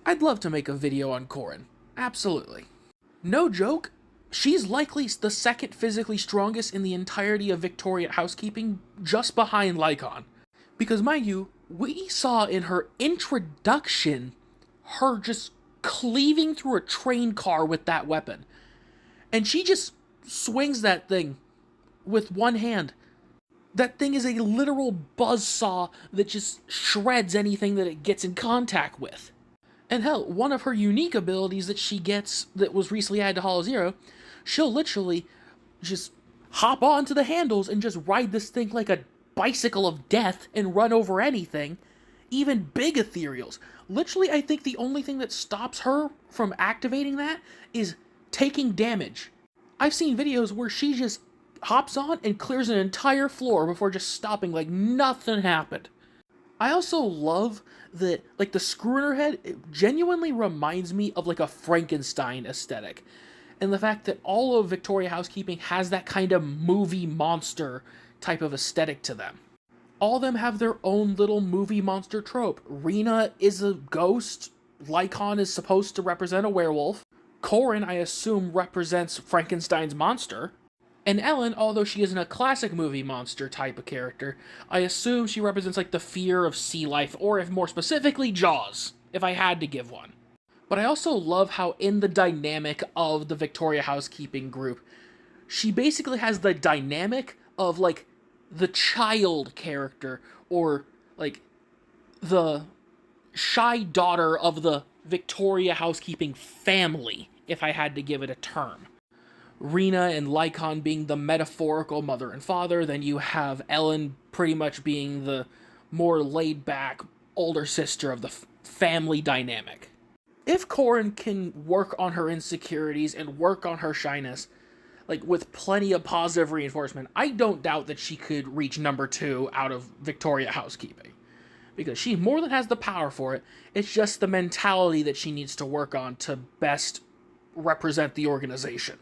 I'd love to make a video on Corin. Absolutely. No joke, she's likely the second physically strongest in the entirety of Victoria housekeeping, just behind Lycon. Because, mind you, we saw in her introduction her just cleaving through a train car with that weapon. And she just swings that thing with one hand. That thing is a literal buzzsaw that just shreds anything that it gets in contact with. And hell, one of her unique abilities that she gets that was recently added to Hollow Zero, she'll literally just hop onto the handles and just ride this thing like a bicycle of death and run over anything, even big ethereals. Literally, I think the only thing that stops her from activating that is taking damage. I've seen videos where she just hops on and clears an entire floor before just stopping like nothing happened. I also love that, like, the screw in her head, it genuinely reminds me of like a Frankenstein aesthetic. And the fact that all of Victoria housekeeping has that kind of movie monster type of aesthetic to them. All of them have their own little movie monster trope. Rena is a ghost. Lycon is supposed to represent a werewolf. Corin, I assume, represents Frankenstein's monster. And Ellen, although she isn't a classic movie monster type of character, I assume she represents like the fear of sea life, or if more specifically, Jaws, if I had to give one. But I also love how in the dynamic of the Victoria housekeeping group, she basically has the dynamic of like the child character, or like the shy daughter of the Victoria housekeeping family, if I had to give it a term. Rena and Lycon being the metaphorical mother and father, then you have Ellen pretty much being the more laid-back older sister of the family dynamic. If Corin can work on her insecurities and work on her shyness, like with plenty of positive reinforcement, I don't doubt that she could reach number 2 out of Victoria housekeeping. Because she more than has the power for it, it's just the mentality that she needs to work on to best represent the organization.